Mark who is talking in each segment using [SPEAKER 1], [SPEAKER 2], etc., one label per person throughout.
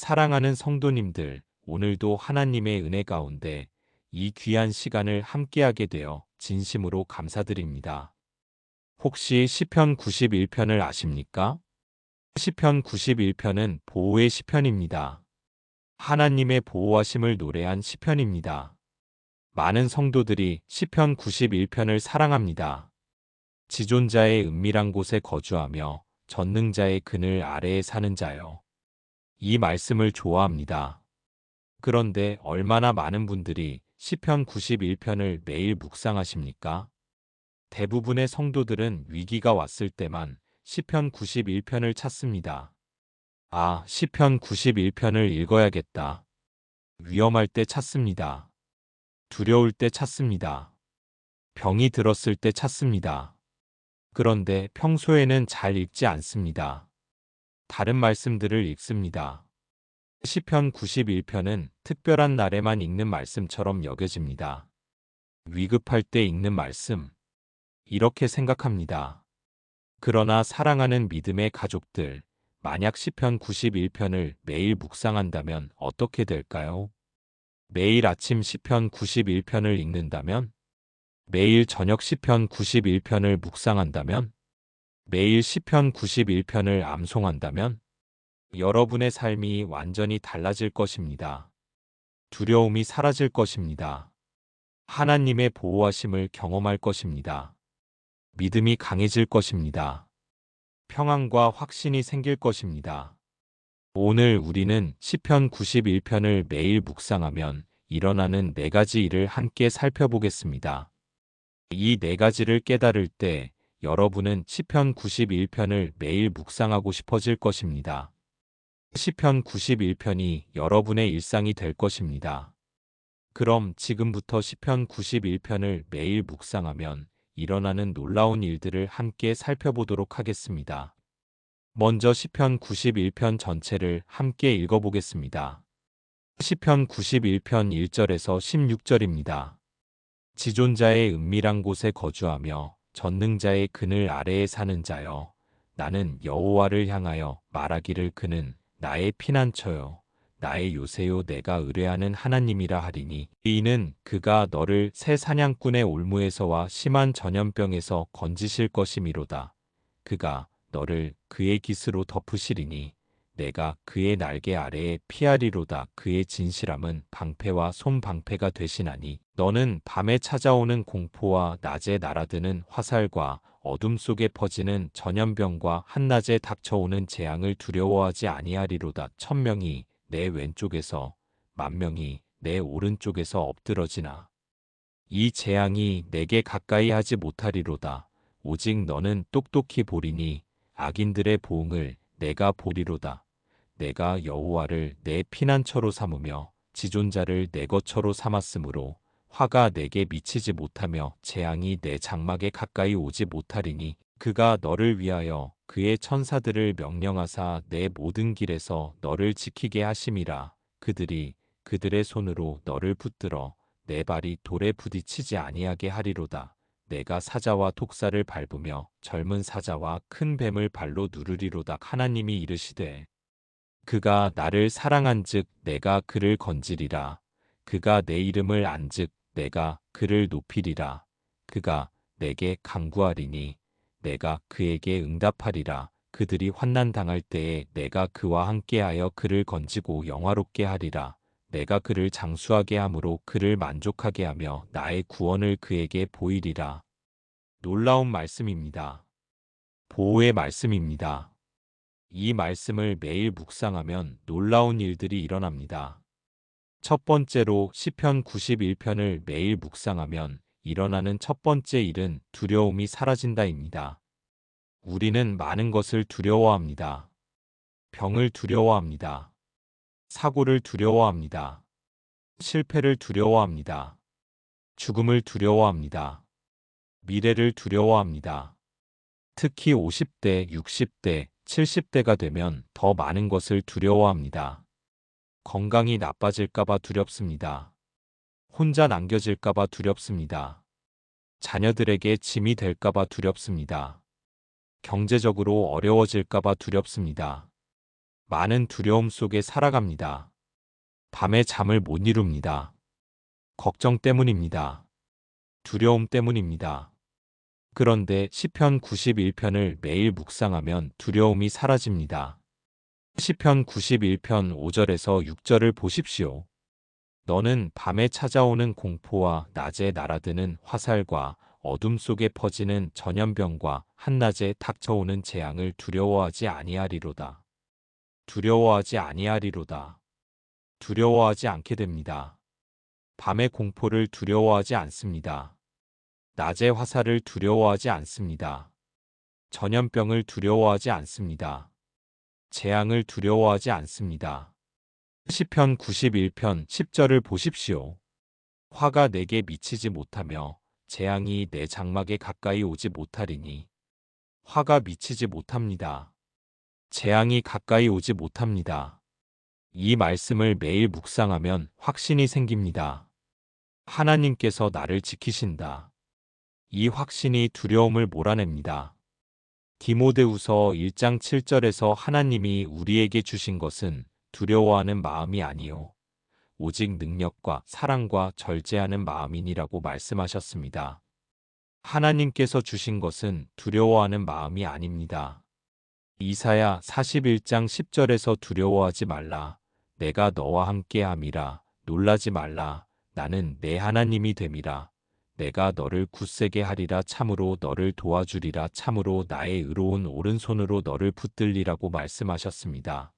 [SPEAKER 1] 사랑하는 성도님들, 오늘도 하나님의 은혜 가운데 이 귀한 시간을 함께하게 되어 진심으로 감사드립니다. 혹시 시편 91편을 아십니까? 시편 91편은 보호의 시편입니다. 하나님의 보호하심을 노래한 시편입니다. 많은 성도들이 시편 91편을 사랑합니다. 지존자의 은밀한 곳에 거주하며 전능자의 그늘 아래에 사는 자요. 이 말씀을 좋아합니다. 그런데 얼마나 많은 분들이 시편 91편을 매일 묵상하십니까? 대부분의 성도들은 위기가 왔을 때만 시편 91편을 찾습니다. 아, 시편 91편을 읽어야겠다. 위험할 때 찾습니다. 두려울 때 찾습니다. 병이 들었을 때 찾습니다. 그런데 평소에는 잘 읽지 않습니다. 다른 말씀들을 읽습니다. 시편 91편은 특별한 날에만 읽는 말씀처럼 여겨집니다. 위급할 때 읽는 말씀. 이렇게 생각합니다. 그러나 사랑하는 믿음의 가족들, 만약 시편 91편을 매일 묵상한다면 어떻게 될까요? 매일 아침 시편 91편을 읽는다면? 매일 저녁 시편 91편을 묵상한다면? 매일 시편 91편을 암송한다면? 여러분의 삶이 완전히 달라질 것입니다. 두려움이 사라질 것입니다. 하나님의 보호하심을 경험할 것입니다. 믿음이 강해질 것입니다. 평안과 확신이 생길 것입니다. 오늘 우리는 시편 91편을 매일 묵상하면 일어나는 4가지 일을 함께 살펴보겠습니다. 이 4가지를 깨달을 때 여러분은 시편 91편을 매일 묵상하고 싶어질 것입니다. 시편 91편이 여러분의 일상이 될 것입니다. 그럼 지금부터 시편 91편을 매일 묵상하면 일어나는 놀라운 일들을 함께 살펴보도록 하겠습니다. 먼저 시편 91편 전체를 함께 읽어보겠습니다. 시편 91편 1절에서 16절입니다. 지존자의 은밀한 곳에 거주하며 전능자의 그늘 아래에 사는 자여, 나는 여호와를 향하여 말하기를 그는 나의 피난처요, 나의 요새요, 내가 의뢰하는 하나님이라 하리니, 이는 그가 너를 새 사냥꾼의 올무에서와 심한 전염병에서 건지실 것이미로다. 그가 너를 그의 깃으로 덮으시리니 내가 그의 날개 아래에 피하리로다. 그의 진실함은 방패와 손방패가 되시나니 너는 밤에 찾아오는 공포와 낮에 날아드는 화살과 어둠 속에 퍼지는 전염병과 한낮에 닥쳐오는 재앙을 두려워하지 아니하리로다. 1000명이 내 왼쪽에서 10,000명이 내 오른쪽에서 엎드러지나 이 재앙이 내게 가까이 하지 못하리로다. 오직 너는 똑똑히 보리니 악인들의 보응을 내가 보리로다. 내가 여호와를 내 피난처로 삼으며 지존자를 내 거처로 삼았으므로 화가 내게 미치지 못하며 재앙이 내 장막에 가까이 오지 못하리니 그가 너를 위하여 그의 천사들을 명령하사 내 모든 길에서 너를 지키게 하심이라. 그들이 그들의 손으로 너를 붙들어 내 발이 돌에 부딪히지 아니하게 하리로다. 내가 사자와 독사를 밟으며 젊은 사자와 큰 뱀을 발로 누르리로다. 하나님이 이르시되 그가 나를 사랑한즉 내가 그를 건지리라. 그가 내 이름을 안즉 내가 그를 높이리라. 그가 내게 간구하리니 내가 그에게 응답하리라. 그들이 환난 당할 때에 내가 그와 함께하여 그를 건지고 영화롭게 하리라. 내가 그를 장수하게 함으로 그를 만족하게 하며 나의 구원을 그에게 보이리라. 놀라운 말씀입니다. 보호의 말씀입니다. 이 말씀을 매일 묵상하면 놀라운 일들이 일어납니다. 첫 번째로 시편 91편을 매일 묵상하면 일어나는 첫 번째 일은 두려움이 사라진다입니다. 우리는 많은 것을 두려워합니다. 병을 두려워합니다. 사고를 두려워합니다. 실패를 두려워합니다. 죽음을 두려워합니다. 미래를 두려워합니다. 특히 50대, 60대, 70대가 되면 더 많은 것을 두려워합니다. 건강이 나빠질까봐 두렵습니다. 혼자 남겨질까봐 두렵습니다. 자녀들에게 짐이 될까봐 두렵습니다. 경제적으로 어려워질까봐 두렵습니다. 많은 두려움 속에 살아갑니다. 밤에 잠을 못 이룹니다. 걱정 때문입니다. 두려움 때문입니다. 그런데 시편 91편을 매일 묵상하면 두려움이 사라집니다. 시편 91편 5절에서 6절을 보십시오. 너는 밤에 찾아오는 공포와 낮에 날아드는 화살과 어둠 속에 퍼지는 전염병과 한낮에 닥쳐오는 재앙을 두려워하지 아니하리로다. 두려워하지 아니하리로다. 두려워하지 않게 됩니다. 밤의 공포를 두려워하지 않습니다. 낮의 화살을 두려워하지 않습니다. 전염병을 두려워하지 않습니다. 재앙을 두려워하지 않습니다. 시편 91편 10절을 보십시오. 화가 내게 미치지 못하며 재앙이 내 장막에 가까이 오지 못하리니 화가 미치지 못합니다. 재앙이 가까이 오지 못합니다. 이 말씀을 매일 묵상하면 확신이 생깁니다. 하나님께서 나를 지키신다. 이 확신이 두려움을 몰아냅니다. 디모데후서 1장 7절에서 하나님이 우리에게 주신 것은 두려워하는 마음이 아니요 오직 능력과 사랑과 절제하는 마음이니라고 말씀하셨습니다. 하나님께서 주신 것은 두려워하는 마음이 아닙니다. 이사야 41장 10절에서 두려워하지 말라. 내가 너와 함께함이라. 놀라지 말라. 나는 내 하나님이 됨이라. 내가 너를 굳세게 하리라. 참으로 너를 도와주리라. 참으로 나의 의로운 오른손으로 너를 붙들리라고 말씀하셨습니다.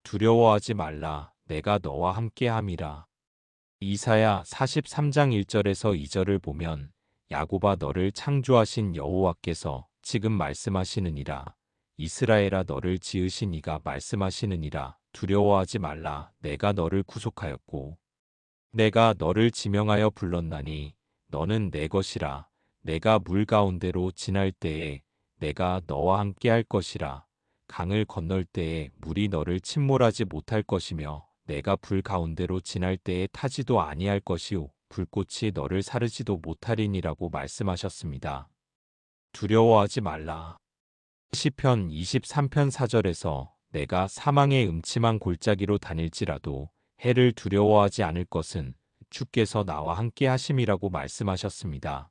[SPEAKER 1] 두려워하지 말라. 내가 너와 함께함이라. 이사야 43장 1절에서 2절을 보면 야곱아 너를 창조하신 여호와께서 지금 말씀하시느니라. 이스라엘아 너를 지으신 이가 말씀하시느니라. 두려워하지 말라. 내가 너를 구속하였고 내가 너를 지명하여 불렀나니 너는 내 것이라. 내가 물 가운데로 지날 때에 내가 너와 함께할 것이라. 강을 건널 때에 물이 너를 침몰하지 못할 것이며 내가 불 가운데로 지날 때에 타지도 아니할 것이요 불꽃이 너를 사르지도 못하리니라고 말씀하셨습니다. 두려워하지 말라. 시편 23편 4절에서 내가 사망의 음침한 골짜기로 다닐지라도 해를 두려워하지 않을 것은 주께서 나와 함께 하심이라고 말씀하셨습니다.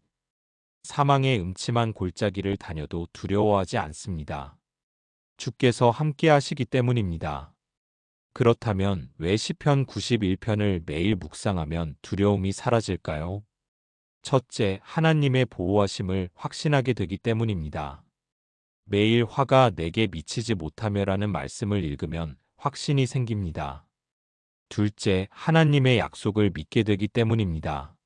[SPEAKER 1] 사망의 음침한 골짜기를 다녀도 두려워하지 않습니다. 주께서 함께 하시기 때문입니다. 그렇다면 왜 시편 91편을 매일 묵상하면 두려움이 사라질까요? 첫째, 하나님의 보호하심을 확신하게 되기 때문입니다. 매일 화가 내게 미치지 못하며라는 말씀을 읽으면 확신이 생깁니다. 둘째, 하나님의 약속을 믿게 되기 때문입니다.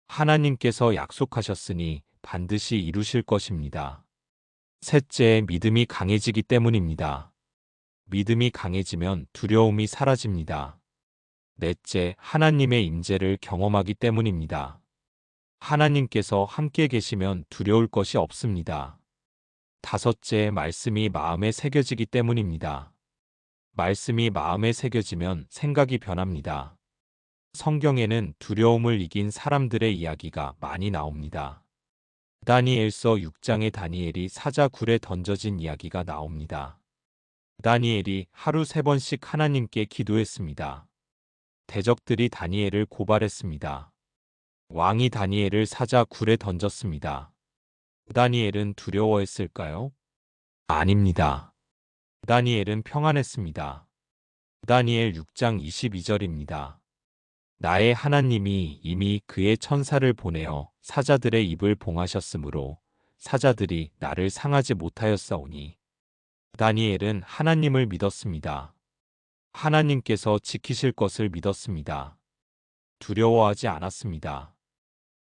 [SPEAKER 1] 하나님께서 약속하셨으니 반드시 이루실 것입니다. 셋째, 믿음이 강해지기 때문입니다. 믿음이 강해지면 두려움이 사라집니다. 넷째, 하나님의 임재를 경험하기 때문입니다. 하나님께서 함께 계시면 두려울 것이 없습니다. 다섯째, 말씀이 마음에 새겨지기 때문입니다. 말씀이 마음에 새겨지면 생각이 변합니다. 성경에는 두려움을 이긴 사람들의 이야기가 많이 나옵니다. 다니엘서 6장에 다니엘이 사자굴에 던져진 이야기가 나옵니다. 다니엘이 하루 3번씩 하나님께 기도했습니다. 대적들이 다니엘을 고발했습니다. 왕이 다니엘을 사자굴에 던졌습니다. 다니엘은 두려워했을까요? 아닙니다. 다니엘은 평안했습니다. 다니엘 6장 22절입니다. 나의 하나님이 이미 그의 천사를 보내어 사자들의 입을 봉하셨으므로 사자들이 나를 상하지 못하였사오니 다니엘은 하나님을 믿었습니다. 하나님께서 지키실 것을 믿었습니다. 두려워하지 않았습니다.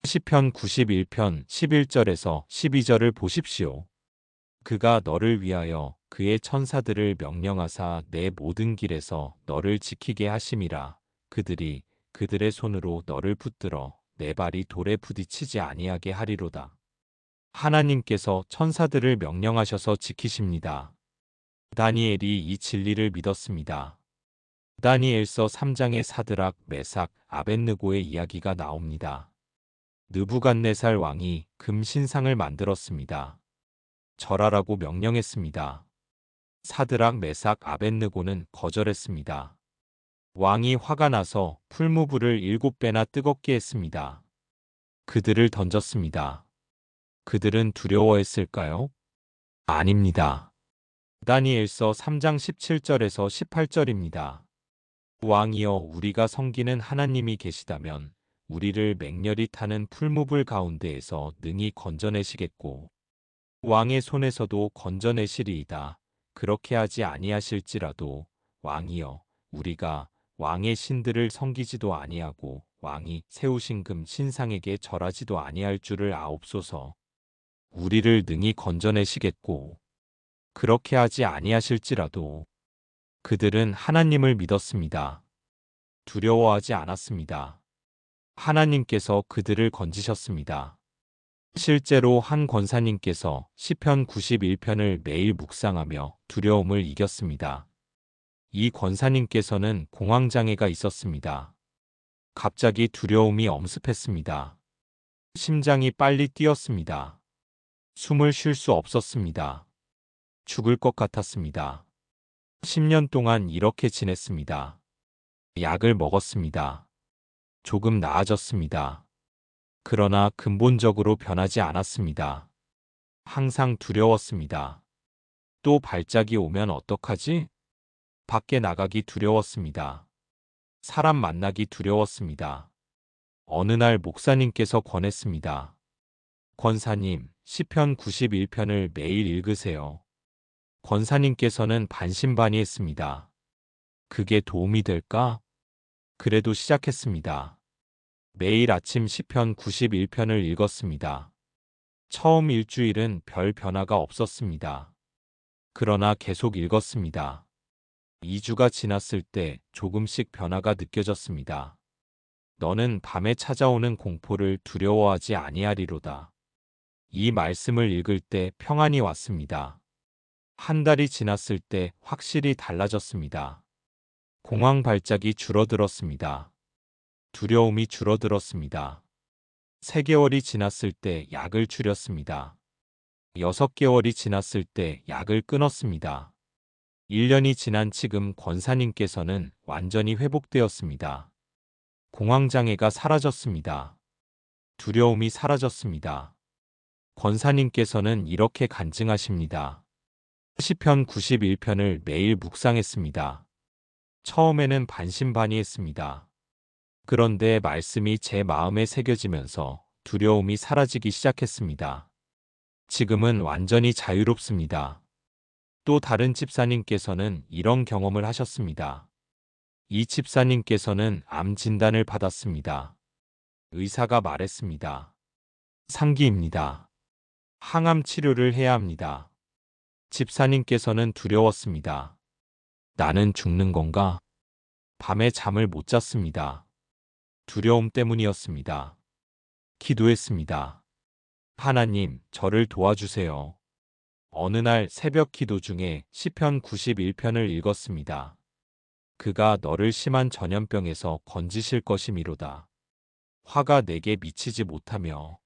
[SPEAKER 1] 시편 91편 11절에서 12절을 보십시오. 그가 너를 위하여 그의 천사들을 명령하사 내 모든 길에서 너를 지키게 하심이라. 그들이 그들의 손으로 너를 붙들어 내 발이 돌에 부딪히지 아니하게 하리로다. 하나님께서 천사들을 명령하셔서 지키십니다. 다니엘이 이 진리를 믿었습니다. 다니엘서 3장의 사드락, 메삭, 아벳느고의 이야기가 나옵니다. 느부갓네살 왕이 금 신상을 만들었습니다. 절하라고 명령했습니다. 사드락, 메삭, 아벳느고는 거절했습니다. 왕이 화가 나서 풀무불을 7배나 뜨겁게 했습니다. 그들을 던졌습니다. 그들은 두려워했을까요? 아닙니다. 다니엘서 3장 17절에서 18절입니다. 왕이여, 우리가 섬기는 하나님이 계시다면 우리를 맹렬히 타는 풀무불 가운데에서 능히 건져내시겠고 왕의 손에서도 건져내시리이다. 그렇게 하지 아니하실지라도 왕이여, 우리가 왕의 신들을 섬기지도 아니하고 왕이 세우신 금 신상에게 절하지도 아니할 줄을 아옵소서. 우리를 능히 건져내시겠고 그렇게 하지 아니하실지라도. 그들은 하나님을 믿었습니다. 두려워하지 않았습니다. 하나님께서 그들을 건지셨습니다. 실제로 한 권사님께서 시편 91편을 매일 묵상하며 두려움을 이겼습니다. 이 권사님께서는 공황장애가 있었습니다. 갑자기 두려움이 엄습했습니다. 심장이 빨리 뛰었습니다. 숨을 쉴 수 없었습니다. 죽을 것 같았습니다. 10년 동안 이렇게 지냈습니다. 약을 먹었습니다. 조금 나아졌습니다. 그러나 근본적으로 변하지 않았습니다. 항상 두려웠습니다. 또 발작이 오면 어떡하지? 밖에 나가기 두려웠습니다. 사람 만나기 두려웠습니다. 어느 날 목사님께서 권했습니다. 권사님, 시편 91편을 매일 읽으세요. 권사님께서는 반신반의했습니다. 그게 도움이 될까? 그래도 시작했습니다. 매일 아침 시편 91편을 읽었습니다. 처음 일주일은 별 변화가 없었습니다. 그러나 계속 읽었습니다. 2주가 지났을 때 조금씩 변화가 느껴졌습니다. 너는 밤에 찾아오는 공포를 두려워하지 아니하리로다. 이 말씀을 읽을 때 평안이 왔습니다. 한 달이 지났을 때 확실히 달라졌습니다. 공황 발작이 줄어들었습니다. 두려움이 줄어들었습니다. 3개월이 지났을 때 약을 줄였습니다. 6개월이 지났을 때 약을 끊었습니다. 1년이 지난 지금 권사님께서는 완전히 회복되었습니다. 공황장애가 사라졌습니다. 두려움이 사라졌습니다. 권사님께서는 이렇게 간증하십니다. 시편 91편을 매일 묵상했습니다. 처음에는 반신반의했습니다. 그런데 말씀이 제 마음에 새겨지면서 두려움이 사라지기 시작했습니다. 지금은 완전히 자유롭습니다. 또 다른 집사님께서는 이런 경험을 하셨습니다. 이 집사님께서는 암 진단을 받았습니다. 의사가 말했습니다. 상기입니다. 항암 치료를 해야 합니다. 집사님께서는 두려웠습니다. 나는 죽는 건가? 밤에 잠을 못 잤습니다. 두려움 때문이었습니다. 기도했습니다. 하나님, 저를 도와주세요. 어느 날 새벽 기도 중에 시편 91편을 읽었습니다. 그가 너를 심한 전염병에서 건지실 것이미로다. 화가 내게 미치지 못하며.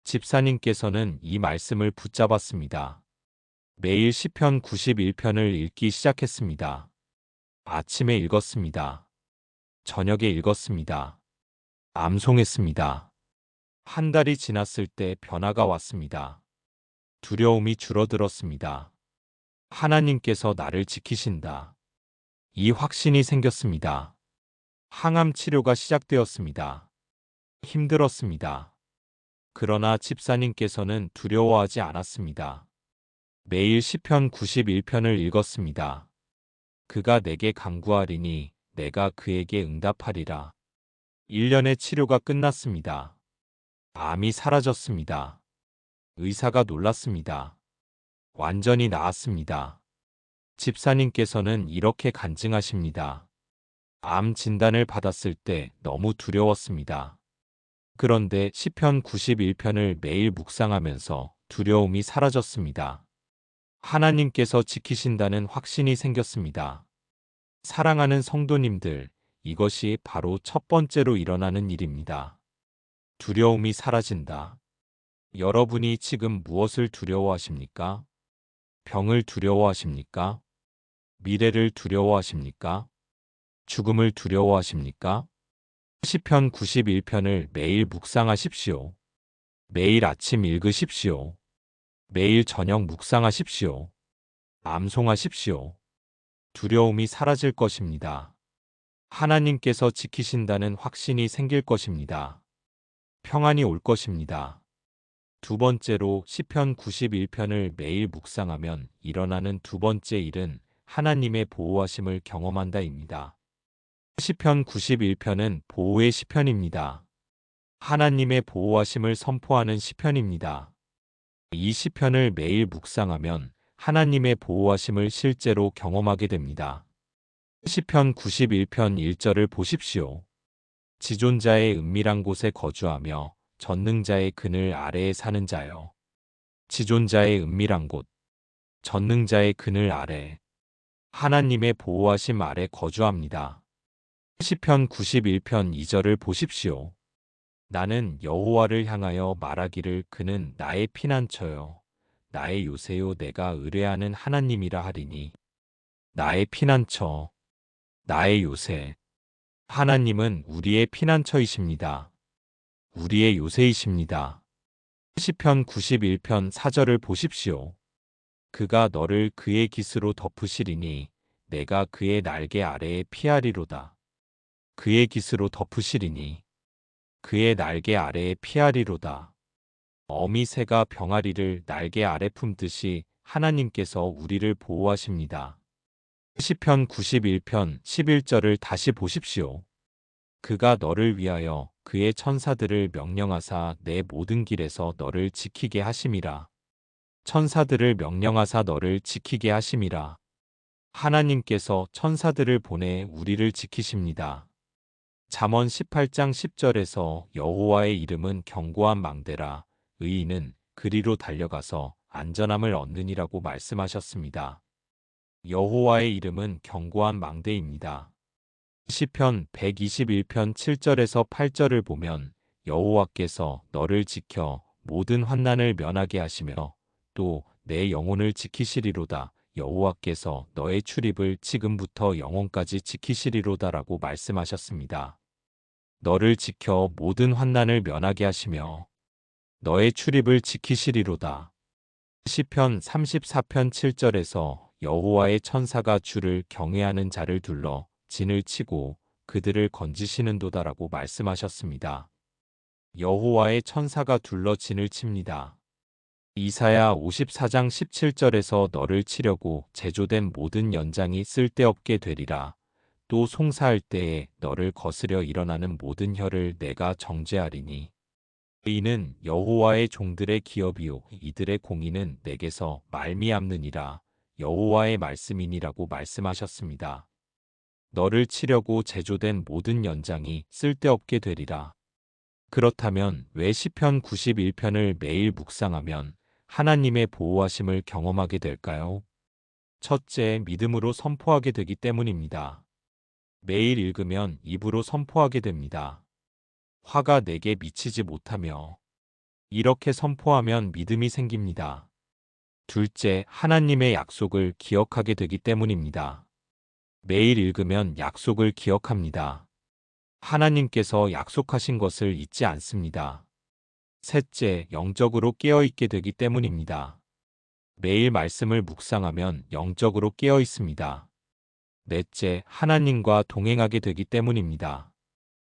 [SPEAKER 1] 집사님께서는 이 말씀을 붙잡았습니다. 매일 시편 91편을 읽기 시작했습니다. 아침에 읽었습니다. 저녁에 읽었습니다. 암송했습니다. 한 달이 지났을 때 변화가 왔습니다. 두려움이 줄어들었습니다. 하나님께서 나를 지키신다. 이 확신이 생겼습니다. 항암 치료가 시작되었습니다. 힘들었습니다. 그러나 집사님께서는 두려워하지 않았습니다. 매일 시편 91편을 읽었습니다. 그가 내게 간구하리니 내가 그에게 응답하리라. 1년의 치료가 끝났습니다. 암이 사라졌습니다. 의사가 놀랐습니다. 완전히 나았습니다. 집사님께서는 이렇게 간증하십니다. 암 진단을 받았을 때 너무 두려웠습니다. 그런데 시편 91편을 매일 묵상하면서 두려움이 사라졌습니다. 하나님께서 지키신다는 확신이 생겼습니다. 사랑하는 성도님들, 이것이 바로 첫 번째로 일어나는 일입니다. 두려움이 사라진다. 여러분이 지금 무엇을 두려워하십니까? 병을 두려워하십니까? 미래를 두려워하십니까? 죽음을 두려워하십니까? 시편 91편을 매일 묵상하십시오. 매일 아침 읽으십시오. 매일 저녁 묵상하십시오. 암송하십시오. 두려움이 사라질 것입니다. 하나님께서 지키신다는 확신이 생길 것입니다. 평안이 올 것입니다. 두 번째로 시편 91편을 매일 묵상하면 일어나는 두 번째 일은 하나님의 보호하심을 경험한다입니다. 시편 91편은 보호의 시편입니다. 하나님의 보호하심을 선포하는 시편입니다. 이 시편을 매일 묵상하면 하나님의 보호하심을 실제로 경험하게 됩니다. 시편 91편 1절을 보십시오. 지존자의 은밀한 곳에 거주하며 전능자의 그늘 아래에 사는 자여. 지존자의 은밀한 곳, 전능자의 그늘 아래, 하나님의 보호하심 아래 거주합니다. 시편 91편 2절을 보십시오. 나는 여호와를 향하여 말하기를 그는 나의 피난처요. 나의 요새요 내가 의뢰하는 하나님이라 하리니. 나의 피난처, 나의 요새. 하나님은 우리의 피난처이십니다. 우리의 요새이십니다. 시편 91편 4절을 보십시오. 그가 너를 그의 깃으로 덮으시리니 내가 그의 날개 아래에 피하리로다. 그의 깃으로 덮으시리니 그의 날개 아래에 피하리로다. 어미 새가 병아리를 날개 아래 품듯이 하나님께서 우리를 보호하십니다. 시편 91편 11절을 다시 보십시오. 그가 너를 위하여 그의 천사들을 명령하사 내 모든 길에서 너를 지키게 하심이라. 천사들을 명령하사 너를 지키게 하심이라. 하나님께서 천사들을 보내 우리를 지키십니다. 잠언 18장 10절에서 여호와의 이름은 견고한 망대라. 의인은 그리로 달려가서 안전함을 얻느니라고 말씀하셨습니다. 여호와의 이름은 견고한 망대입니다. 시편 121편 7절에서 8절을 보면 여호와께서 너를 지켜 모든 환난을 면하게 하시며 또 내 영혼을 지키시리로다. 여호와께서 너의 출입을 지금부터 영원까지 지키시리로다라고 말씀하셨습니다. 너를 지켜 모든 환난을 면하게 하시며 너의 출입을 지키시리로다. 시편 34편 7절에서 여호와의 천사가 주를 경외하는 자를 둘러 진을 치고 그들을 건지시는도다라고 말씀하셨습니다. 여호와의 천사가 둘러 진을 칩니다. 이사야 54장 17절에서 너를 치려고 제조된 모든 연장이 쓸데없게 되리라. 또 송사할 때에 너를 거스려 일어나는 모든 혀를 내가 정죄하리니. 이는 여호와의 종들의 기업이요 이들의 공의는 내게서 말미암느니라. 여호와의 말씀이니라고 말씀하셨습니다. 너를 치려고 제조된 모든 연장이 쓸데없게 되리라. 그렇다면 왜 시편 91편을 매일 묵상하면 하나님의 보호하심을 경험하게 될까요? 첫째, 믿음으로 선포하게 되기 때문입니다. 매일 읽으면 입으로 선포하게 됩니다. 화가 내게 미치지 못하며 이렇게 선포하면 믿음이 생깁니다. 둘째, 하나님의 약속을 기억하게 되기 때문입니다. 매일 읽으면 약속을 기억합니다. 하나님께서 약속하신 것을 잊지 않습니다. 셋째, 영적으로 깨어있게 되기 때문입니다. 매일 말씀을 묵상하면 영적으로 깨어 있습니다. 넷째, 하나님과 동행하게 되기 때문입니다.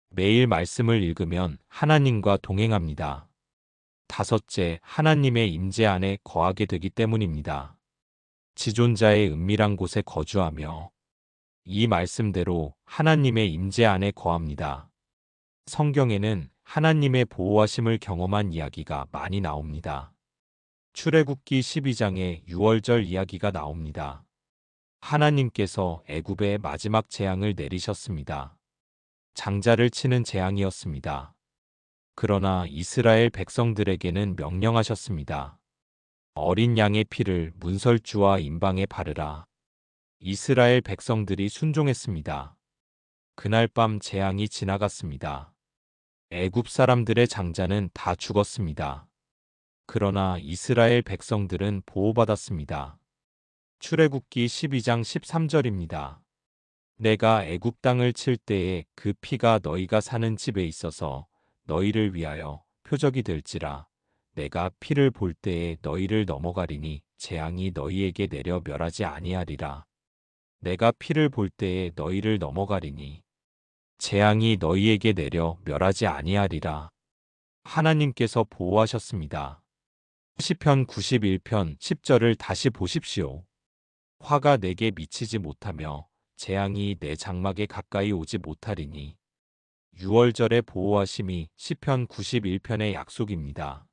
[SPEAKER 1] 매일 말씀을 읽으면 하나님과 동행합니다. 다섯째, 하나님의 임재 안에 거하게 되기 때문입니다. 지존자의 은밀한 곳에 거주하며 이 말씀대로 하나님의 임재 안에 거합니다. 성경에는 하나님의 보호하심을 경험한 이야기가 많이 나옵니다. 출애굽기 12장에 6월절 이야기가 나옵니다. 하나님께서 애굽에 마지막 재앙을 내리셨습니다. 장자를 치는 재앙이었습니다. 그러나 이스라엘 백성들에게는 명령하셨습니다. 어린 양의 피를 문설주와 임방에 바르라. 이스라엘 백성들이 순종했습니다. 그날 밤 재앙이 지나갔습니다. 애굽 사람들의 장자는 다 죽었습니다. 그러나 이스라엘 백성들은 보호받았습니다. 출애굽기 12장 13절입니다. 내가 애굽 땅을 칠 때에 그 피가 너희가 사는 집에 있어서 너희를 위하여 표적이 될지라. 내가 피를 볼 때에 너희를 넘어가리니 재앙이 너희에게 내려 멸하지 아니하리라. 내가 피를 볼 때에 너희를 넘어가리니 재앙이 너희에게 내려 멸하지 아니하리라. 하나님께서 보호하셨습니다. 시편 91편 10절을 다시 보십시오. 화가 내게 미치지 못하며 재앙이 내 장막에 가까이 오지 못하리니 6월절의 보호하심이 시편 91편의 약속입니다.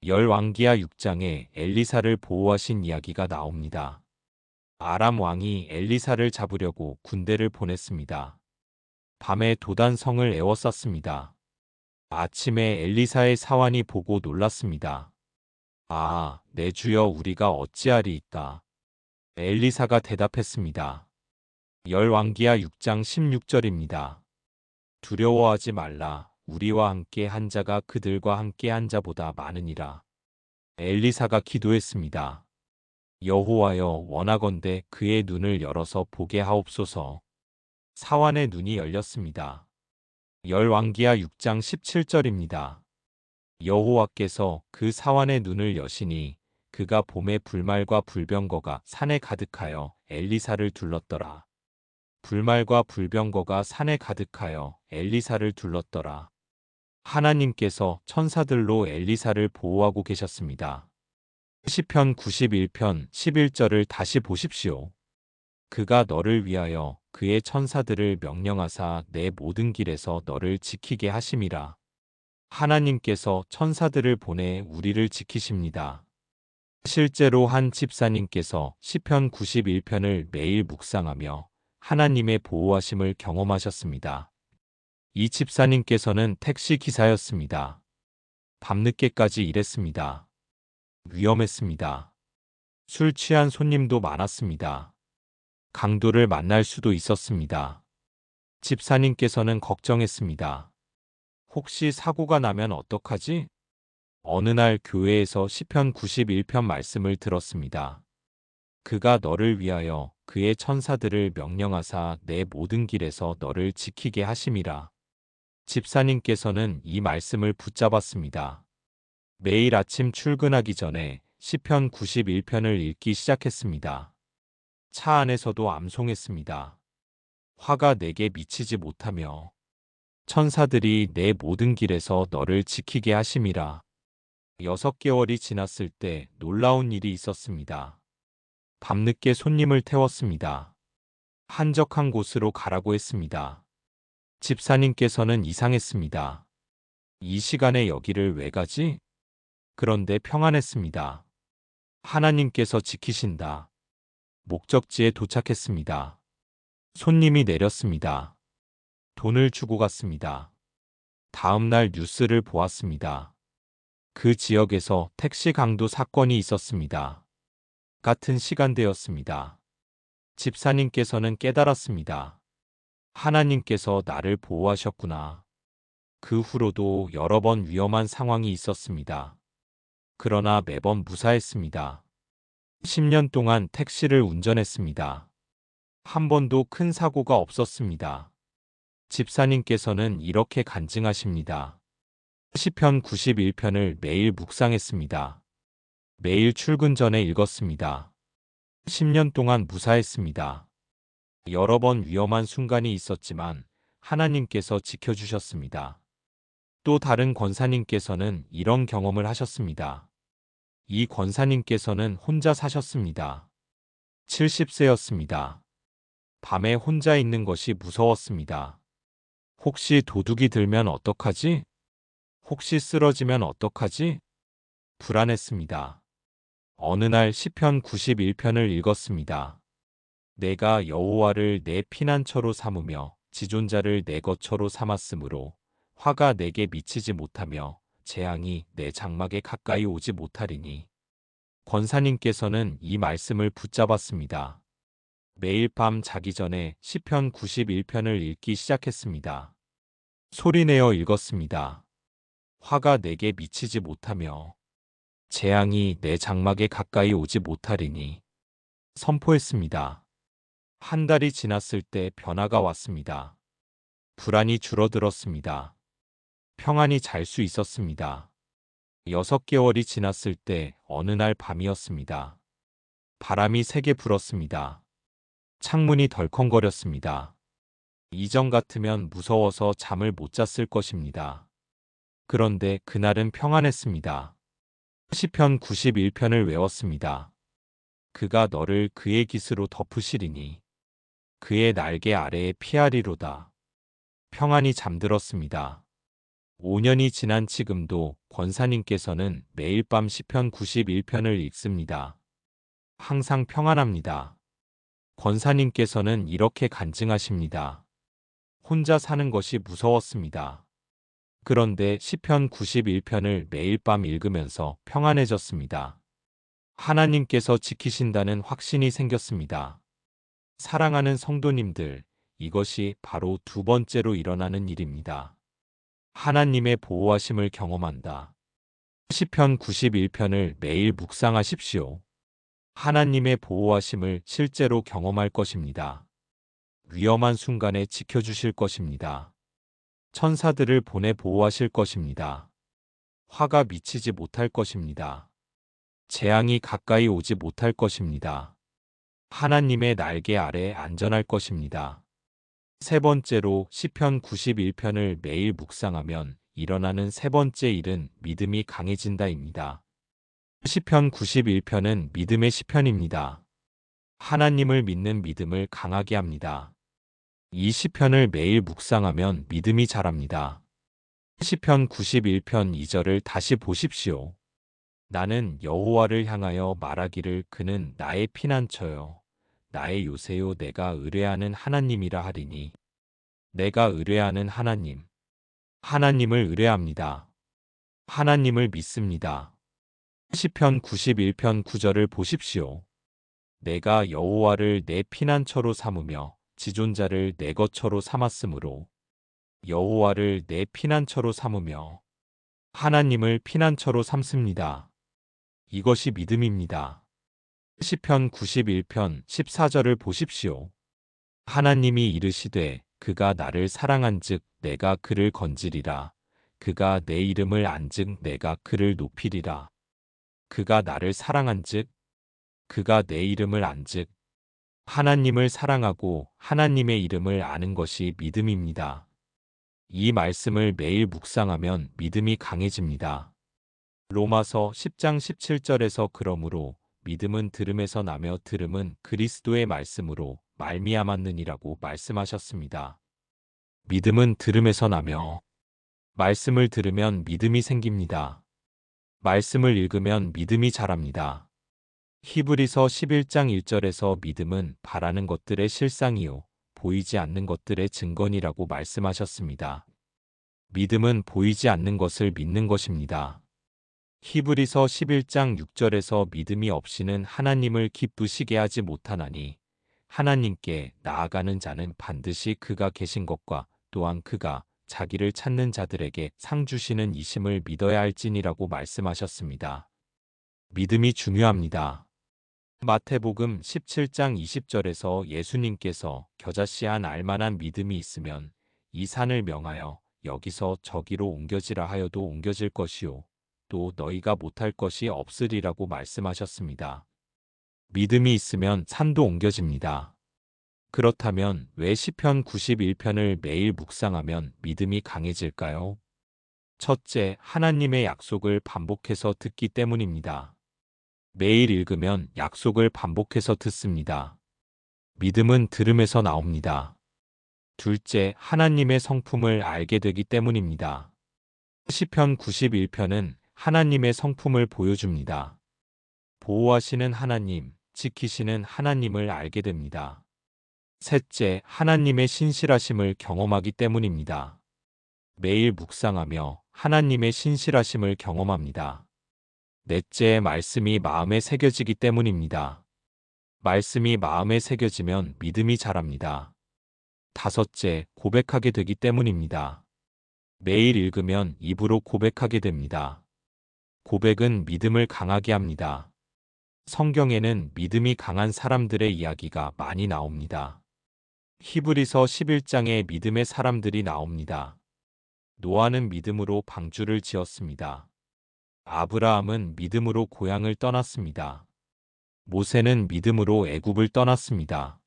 [SPEAKER 1] 열왕기하 6장에 엘리사를 보호하신 이야기가 나옵니다. 아람 왕이 엘리사를 잡으려고 군대를 보냈습니다. 밤에 도단성을 에워쌌습니다. 아침에 엘리사의 사환이 보고 놀랐습니다. 아, 내 주여 우리가 어찌하리이까. 엘리사가 대답했습니다. 열왕기하 6장 16절입니다. 두려워하지 말라. 우리와 함께 한 자가 그들과 함께 한 자보다 많으니라. 엘리사가 기도했습니다. 여호와여 원하건대 그의 눈을 열어서 보게 하옵소서. 사환의 눈이 열렸습니다. 열왕기하 6장 17절입니다. 여호와께서 그 사환의 눈을 여시니 그가 봄에 불말과 불병거가 산에 가득하여 엘리사를 둘렀더라. 불말과 불병거가 산에 가득하여 엘리사를 둘렀더라. 하나님께서 천사들로 엘리사를 보호하고 계셨습니다. 시편 91편 11절을 다시 보십시오. 그가 너를 위하여 그의 천사들을 명령하사 내 모든 길에서 너를 지키게 하심이라. 하나님께서 천사들을 보내 우리를 지키십니다. 실제로 한 집사님께서 시편 91편을 매일 묵상하며 하나님의 보호하심을 경험하셨습니다. 이 집사님께서는 택시 기사였습니다. 밤늦게까지 일했습니다. 위험했습니다. 술 취한 손님도 많았습니다. 강도를 만날 수도 있었습니다. 집사님께서는 걱정했습니다. 혹시 사고가 나면 어떡하지? 어느 날 교회에서 시편 91편 말씀을 들었습니다. 그가 너를 위하여 그의 천사들을 명령하사 내 모든 길에서 너를 지키게 하심이라. 집사님께서는 이 말씀을 붙잡았습니다. 매일 아침 출근하기 전에 시편 91편을 읽기 시작했습니다. 차 안에서도 암송했습니다. 화가 내게 미치지 못하며 천사들이 내 모든 길에서 너를 지키게 하심이라. 6개월이 지났을 때 놀라운 일이 있었습니다. 밤늦게 손님을 태웠습니다. 한적한 곳으로 가라고 했습니다. 집사님께서는 이상했습니다. 이 시간에 여기를 왜 가지? 그런데 평안했습니다. 하나님께서 지키신다. 목적지에 도착했습니다. 손님이 내렸습니다. 돈을 주고 갔습니다. 다음 날 뉴스를 보았습니다. 그 지역에서 택시 강도 사건이 있었습니다. 같은 시간대였습니다. 집사님께서는 깨달았습니다. 하나님께서 나를 보호하셨구나. 그 후로도 여러 번 위험한 상황이 있었습니다. 그러나 매번 무사했습니다. 10년 동안 택시를 운전했습니다. 한 번도 큰 사고가 없었습니다. 집사님께서는 이렇게 간증하십니다. 시편 91편을 매일 묵상했습니다. 매일 출근 전에 읽었습니다. 10년 동안 무사했습니다. 여러 번 위험한 순간이 있었지만 하나님께서 지켜주셨습니다. 또 다른 권사님께서는 이런 경험을 하셨습니다. 이 권사님께서는 혼자 사셨습니다. 70세였습니다. 밤에 혼자 있는 것이 무서웠습니다. 혹시 도둑이 들면 어떡하지? 혹시 쓰러지면 어떡하지? 불안했습니다. 어느 날 시편 91편을 읽었습니다. 내가 여호와를 내 피난처로 삼으며 지존자를 내 거처로 삼았으므로 화가 내게 미치지 못하며 재앙이 내 장막에 가까이 오지 못하리니. 권사님께서는 이 말씀을 붙잡았습니다. 매일 밤 자기 전에 시편 91편을 읽기 시작했습니다. 소리내어 읽었습니다. 화가 내게 미치지 못하며 재앙이 내 장막에 가까이 오지 못하리니. 선포했습니다. 한 달이 지났을 때 변화가 왔습니다. 불안이 줄어들었습니다. 평안히 잘 수 있었습니다. 6개월이 지났을 때 어느 날 밤이었습니다. 바람이 세게 불었습니다. 창문이 덜컹거렸습니다. 이전 같으면 무서워서 잠을 못 잤을 것입니다. 그런데 그날은 평안했습니다. 시편 91편을 외웠습니다. 그가 너를 그의 깃으로 덮으시리니 그의 날개 아래에 피하리로다. 평안히 잠들었습니다. 5년이 지난 지금도 권사님께서는 매일 밤 시편 91편을 읽습니다. 항상 평안합니다. 권사님께서는 이렇게 간증하십니다. 혼자 사는 것이 무서웠습니다. 그런데 시편 91편을 매일 밤 읽으면서 평안해졌습니다. 하나님께서 지키신다는 확신이 생겼습니다. 사랑하는 성도님들, 이것이 바로 두 번째로 일어나는 일입니다. 하나님의 보호하심을 경험한다. 시편 91편을 매일 묵상하십시오. 하나님의 보호하심을 실제로 경험할 것입니다. 위험한 순간에 지켜주실 것입니다. 천사들을 보내 보호하실 것입니다. 화가 미치지 못할 것입니다. 재앙이 가까이 오지 못할 것입니다. 하나님의 날개 아래 안전할 것입니다. 세 번째로 시편 91편을 매일 묵상하면 일어나는 세 번째 일은 믿음이 강해진다입니다. 시편 91편은 믿음의 시편입니다. 하나님을 믿는 믿음을 강하게 합니다. 이 시편을 매일 묵상하면 믿음이 자랍니다. 시편 91편 2절을 다시 보십시오. 나는 여호와를 향하여 말하기를 그는 나의 피난처요 나의 요새요 내가 의뢰하는 하나님이라 하리니 내가 의뢰하는 하나님 하나님을 의뢰합니다. 하나님을 믿습니다. 시편 91편 9절을 보십시오. 내가 여호와를 내 피난처로 삼으며 지존자를 내 거처로 삼았으므로 여호와를 내 피난처로 삼으며 하나님을 피난처로 삼습니다. 이것이 믿음입니다. 시편 91편 14절을 보십시오. 하나님이 이르시되 그가 나를 사랑한즉 내가 그를 건지리라. 그가 내 이름을 안즉 내가 그를 높이리라. 그가 나를 사랑한즉 그가 내 이름을 안즉 하나님을 사랑하고 하나님의 이름을 아는 것이 믿음입니다. 이 말씀을 매일 묵상하면 믿음이 강해집니다. 로마서 10장 17절에서 그러므로 믿음은 들음에서 나며 들음은 그리스도의 말씀으로 말미암았느니라고 말씀하셨습니다. 믿음은 들음에서 나며 말씀을 들으면 믿음이 생깁니다. 말씀을 읽으면 믿음이 자랍니다. 히브리서 11장 1절에서 믿음은 바라는 것들의 실상이요 보이지 않는 것들의 증거니라고 말씀하셨습니다. 믿음은 보이지 않는 것을 믿는 것입니다. 히브리서 11장 6절에서 믿음이 없이는 하나님을 기쁘시게 하지 못하나니 하나님께 나아가는 자는 반드시 그가 계신 것과 또한 그가 자기를 찾는 자들에게 상 주시는 이심을 믿어야 할지니라고 말씀하셨습니다. 믿음이 중요합니다. 마태복음 17장 20절에서 예수님께서 겨자씨 한 알만한 믿음이 있으면 이 산을 명하여 여기서 저기로 옮겨지라 하여도 옮겨질 것이요 또 너희가 못할 것이 없으리라고 말씀하셨습니다. 믿음이 있으면 산도 옮겨집니다. 그렇다면 왜 시편 91편을 매일 묵상하면 믿음이 강해질까요? 첫째, 하나님의 약속을 반복해서 듣기 때문입니다. 매일 읽으면 약속을 반복해서 듣습니다. 믿음은 들음에서 나옵니다. 둘째, 하나님의 성품을 알게 되기 때문입니다. 시편 91편은 하나님의 성품을 보여줍니다. 보호하시는 하나님, 지키시는 하나님을 알게 됩니다. 셋째, 하나님의 신실하심을 경험하기 때문입니다. 매일 묵상하며 하나님의 신실하심을 경험합니다. 넷째, 말씀이 마음에 새겨지기 때문입니다. 말씀이 마음에 새겨지면 믿음이 자랍니다. 다섯째, 고백하게 되기 때문입니다. 매일 읽으면 입으로 고백하게 됩니다. 고백은 믿음을 강하게 합니다. 성경에는 믿음이 강한 사람들의 이야기가 많이 나옵니다. 히브리서 11장에 믿음의 사람들이 나옵니다. 노아는 믿음으로 방주를 지었습니다. 아브라함은 믿음으로 고향을 떠났습니다. 모세는 믿음으로 애굽을 떠났습니다.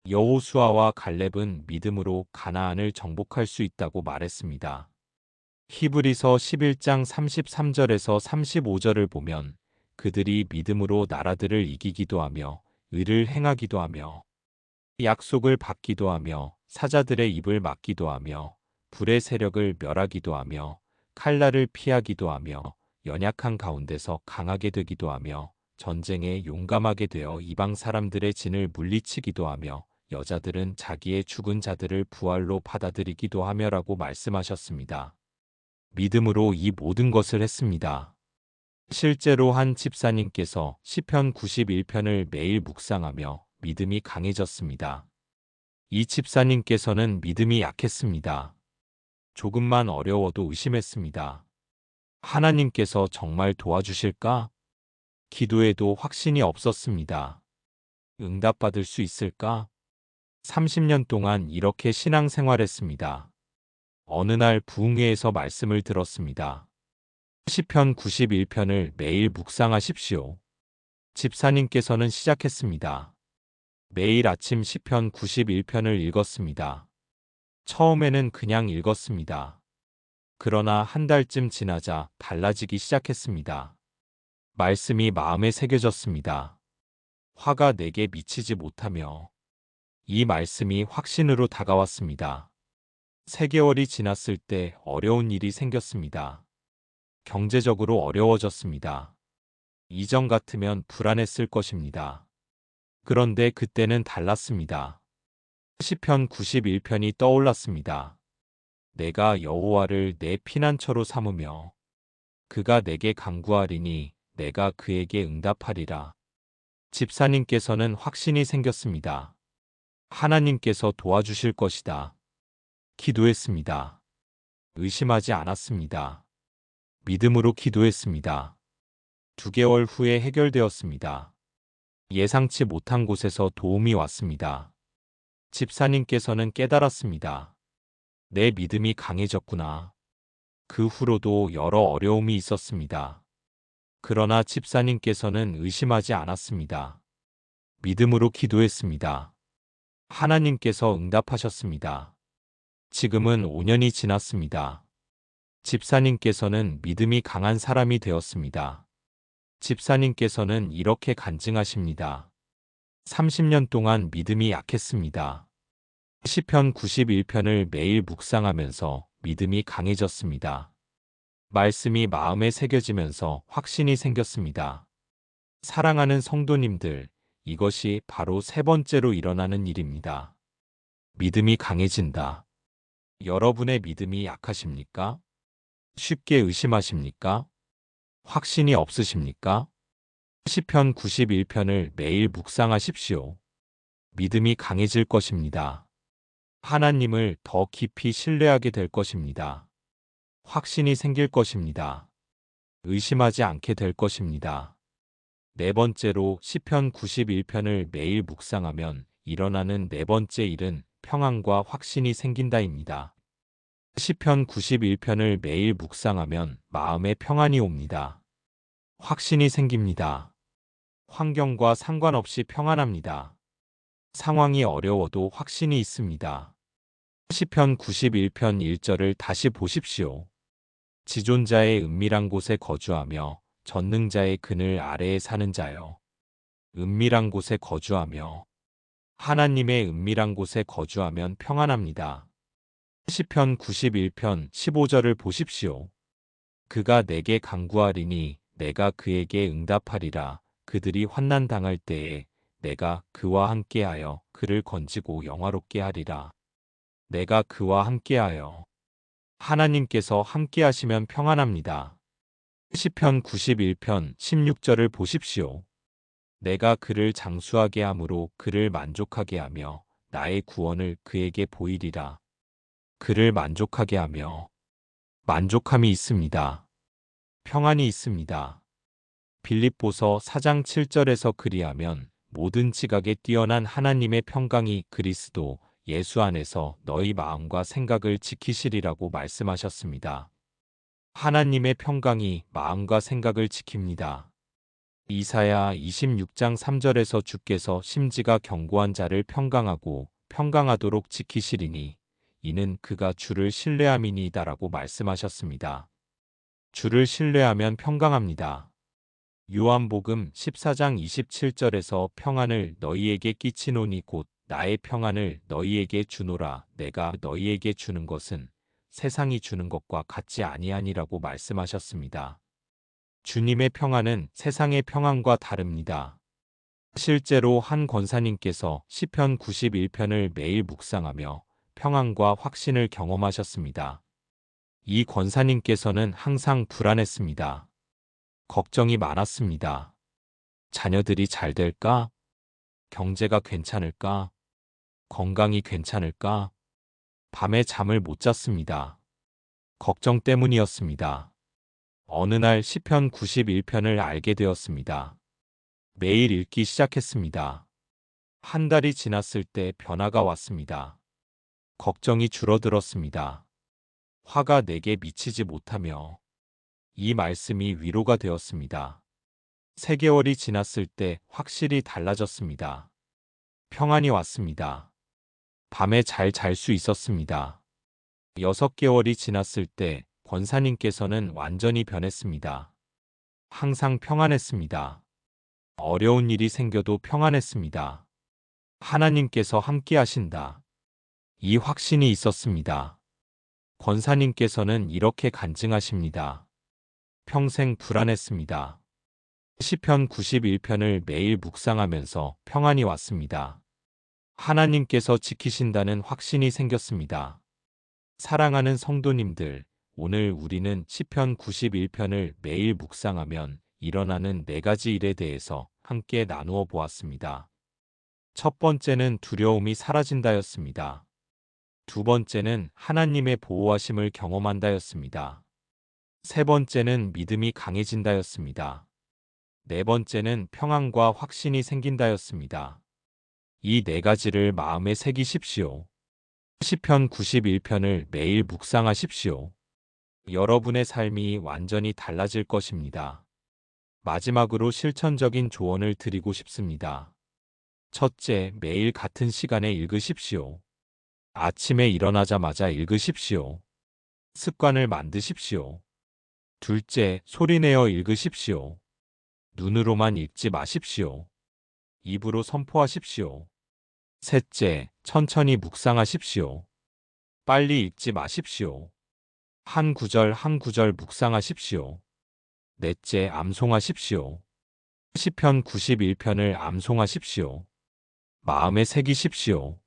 [SPEAKER 1] 여호수아와 갈렙은 믿음으로 가나안을 정복할 수 있다고 말했습니다. 히브리서 11장 33절에서 35절을 보면 그들이 믿음으로 나라들을 이기기도 하며 의를 행하기도 하며 약속을 받기도 하며 사자들의 입을 막기도 하며 불의 세력을 멸하기도 하며 칼날을 피하기도 하며 연약한 가운데서 강하게 되기도 하며 전쟁에 용감하게 되어 이방 사람들의 진을 물리치기도 하며 여자들은 자기의 죽은 자들을 부활로 받아들이기도 하며라고 말씀하셨습니다. 믿음으로 이 모든 것을 했습니다. 실제로 한 집사님께서 시편 91편을 매일 묵상하며 믿음이 강해졌습니다. 이 집사님께서는 믿음이 약했습니다. 조금만 어려워도 의심했습니다. 하나님께서 정말 도와주실까? 기도에도 확신이 없었습니다. 응답받을 수 있을까? 30년 동안 이렇게 신앙생활했습니다. 어느 날 부흥회에서 말씀을 들었습니다. 시편 91편을 매일 묵상하십시오. 집사님께서는 시작했습니다. 매일 아침 시편 91편을 읽었습니다. 처음에는 그냥 읽었습니다. 그러나 한 달쯤 지나자 달라지기 시작했습니다. 말씀이 마음에 새겨졌습니다. 화가 내게 미치지 못하며 이 말씀이 확신으로 다가왔습니다. 3개월이 지났을 때 어려운 일이 생겼습니다. 경제적으로 어려워졌습니다. 이전 같으면 불안했을 것입니다. 그런데 그때는 달랐습니다. 시편 91편이 떠올랐습니다. 내가 여호와를 내 피난처로 삼으며 그가 내게 간구하리니 내가 그에게 응답하리라. 집사님께서는 확신이 생겼습니다. 하나님께서 도와주실 것이다. 기도했습니다. 의심하지 않았습니다. 믿음으로 기도했습니다. 2개월 후에 해결되었습니다. 예상치 못한 곳에서 도움이 왔습니다. 집사님께서는 깨달았습니다. 내 믿음이 강해졌구나. 그 후로도 여러 어려움이 있었습니다. 그러나 집사님께서는 의심하지 않았습니다. 믿음으로 기도했습니다. 하나님께서 응답하셨습니다. 지금은 5년이 지났습니다. 집사님께서는 믿음이 강한 사람이 되었습니다. 집사님께서는 이렇게 간증하십니다. 30년 동안 믿음이 약했습니다. 시편 91편을 매일 묵상하면서 믿음이 강해졌습니다. 말씀이 마음에 새겨지면서 확신이 생겼습니다. 사랑하는 성도님들, 이것이 바로 3번째로 일어나는 일입니다. 믿음이 강해진다. 여러분의 믿음이 약하십니까? 쉽게 의심하십니까? 확신이 없으십니까? 시편 91편을 매일 묵상하십시오. 믿음이 강해질 것입니다. 하나님을 더 깊이 신뢰하게 될 것입니다. 확신이 생길 것입니다. 의심하지 않게 될 것입니다. 4번째로 시편 91편을 매일 묵상하면 일어나는 4번째 일은 평안과 확신이 생긴다입니다. 시편 91편을 매일 묵상하면 마음에 평안이 옵니다. 확신이 생깁니다. 환경과 상관없이 평안합니다. 상황이 어려워도 확신이 있습니다. 시편 91편 1절을 다시 보십시오. 지존자의 은밀한 곳에 거주하며 전능자의 그늘 아래에 사는 자여. 은밀한 곳에 거주하며 하나님의 은밀한 곳에 거주하면 평안합니다. 시편 91편 15절을 보십시오. 그가 내게 간구하리니 내가 그에게 응답하리라. 그들이 환난 당할 때에 내가 그와 함께하여 그를 건지고 영화롭게 하리라. 내가 그와 함께하여 하나님께서 함께하시면 평안합니다. 시편 91편 16절을 보십시오. 내가 그를 장수하게 함으로 그를 만족하게 하며 나의 구원을 그에게 보이리라. 그를 만족하게 하며 만족함이 있습니다. 평안이 있습니다. 빌립보서 4장 7절에서 그리하면 모든 지각에 뛰어난 하나님의 평강이 그리스도 예수 안에서 너희 마음과 생각을 지키시리라고 말씀하셨습니다. 하나님의 평강이 마음과 생각을 지킵니다. 이사야 26장 3절에서 주께서 심지가 견고한 자를 평강하고 평강하도록 지키시리니 이는 그가 주를 신뢰함이니이다라고 말씀하셨습니다. 주를 신뢰하면 평강합니다. 요한복음 14장 27절에서 평안을 너희에게 끼치노니 곧 나의 평안을 너희에게 주노라. 내가 너희에게 주는 것은 세상이 주는 것과 같지 아니하니라고 말씀하셨습니다. 주님의 평안은 세상의 평안과 다릅니다. 실제로 한 권사님께서 시편 91편을 매일 묵상하며 평안과 확신을 경험하셨습니다. 이 권사님께서는 항상 불안했습니다. 걱정이 많았습니다. 자녀들이 잘 될까? 경제가 괜찮을까? 건강이 괜찮을까? 밤에 잠을 못 잤습니다. 걱정 때문이었습니다. 어느 날 시편 91편을 알게 되었습니다. 매일 읽기 시작했습니다. 한 달이 지났을 때 변화가 왔습니다. 걱정이 줄어들었습니다. 화가 내게 미치지 못하며 이 말씀이 위로가 되었습니다. 3개월이 지났을 때 확실히 달라졌습니다. 평안이 왔습니다. 밤에 잘 잘 수 있었습니다. 6개월이 지났을 때 권사님께서는 완전히 변했습니다. 항상 평안했습니다. 어려운 일이 생겨도 평안했습니다. 하나님께서 함께 하신다. 이 확신이 있었습니다. 권사님께서는 이렇게 간증하십니다. 평생 불안했습니다. 시편 91편을 매일 묵상하면서 평안이 왔습니다. 하나님께서 지키신다는 확신이 생겼습니다. 사랑하는 성도님들, 오늘 우리는 시편 91편을 매일 묵상하면 일어나는 4가지 일에 대해서 함께 나누어 보았습니다. 첫 번째는 두려움이 사라진다였습니다. 두 번째는 하나님의 보호하심을 경험한다였습니다. 세 번째는 믿음이 강해진다였습니다. 네 번째는 평안과 확신이 생긴다였습니다. 이 4가지를 마음에 새기십시오. 시편 91편을 매일 묵상하십시오. 여러분의 삶이 완전히 달라질 것입니다. 마지막으로 실천적인 조언을 드리고 싶습니다. 첫째, 매일 같은 시간에 읽으십시오. 아침에 일어나자마자 읽으십시오. 습관을 만드십시오. 둘째, 소리내어 읽으십시오. 눈으로만 읽지 마십시오. 입으로 선포하십시오. 셋째, 천천히 묵상하십시오. 빨리 읽지 마십시오. 한 구절 한 구절 묵상하십시오. 넷째, 암송하십시오. 시편 91편을 암송하십시오. 마음에 새기십시오.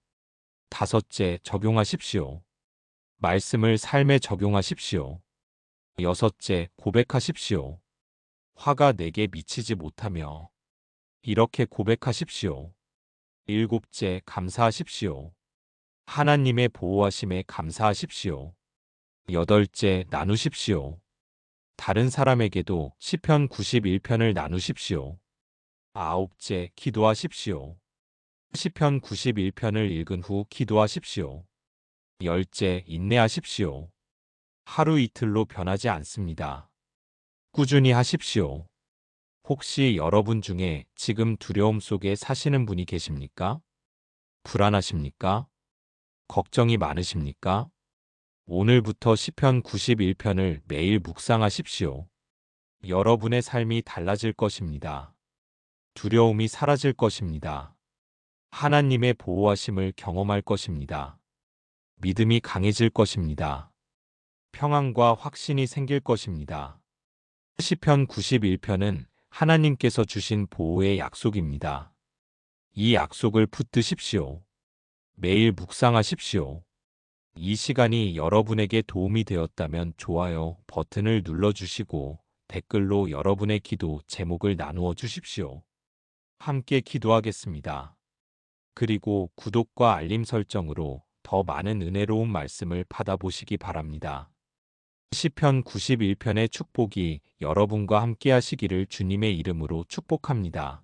[SPEAKER 1] 다섯째, 적용하십시오. 말씀을 삶에 적용하십시오. 여섯째, 고백하십시오. 화가 내게 미치지 못하며 이렇게 고백하십시오. 일곱째, 감사하십시오. 하나님의 보호하심에 감사하십시오. 여덟째, 나누십시오. 다른 사람에게도 시편 91편을 나누십시오. 아홉째, 기도하십시오. 시편 91편을 읽은 후 기도하십시오. 열째, 인내하십시오. 하루 이틀로 변하지 않습니다. 꾸준히 하십시오. 혹시 여러분 중에 지금 두려움 속에 사시는 분이 계십니까? 불안하십니까? 걱정이 많으십니까? 오늘부터 시편 91편을 매일 묵상하십시오. 여러분의 삶이 달라질 것입니다. 두려움이 사라질 것입니다. 하나님의 보호하심을 경험할 것입니다. 믿음이 강해질 것입니다. 평안과 확신이 생길 것입니다. 시편 91편은 하나님께서 주신 보호의 약속입니다. 이 약속을 붙드십시오. 매일 묵상하십시오. 이 시간이 여러분에게 도움이 되었다면 좋아요 버튼을 눌러주시고 댓글로 여러분의 기도 제목을 나누어 주십시오. 함께 기도하겠습니다. 그리고 구독과 알림 설정으로 더 많은 은혜로운 말씀을 받아보시기 바랍니다. 시편 91편의 축복이 여러분과 함께 하시기를 주님의 이름으로 축복합니다.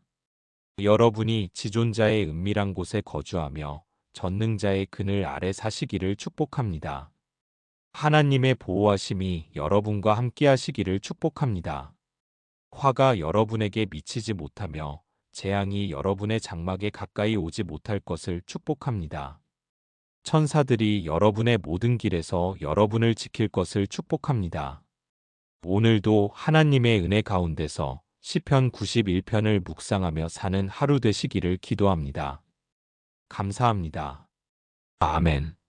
[SPEAKER 1] 여러분이 지존자의 은밀한 곳에 거주하며 전능자의 그늘 아래 사시기를 축복합니다. 하나님의 보호하심이 여러분과 함께 하시기를 축복합니다. 화가 여러분에게 미치지 못하며 재앙이 여러분의 장막에 가까이 오지 못할 것을 축복합니다. 천사들이 여러분의 모든 길에서 여러분을 지킬 것을 축복합니다. 오늘도 하나님의 은혜 가운데서 시편 91편을 묵상하며 사는 하루 되시기를 기도합니다. 감사합니다. 아멘.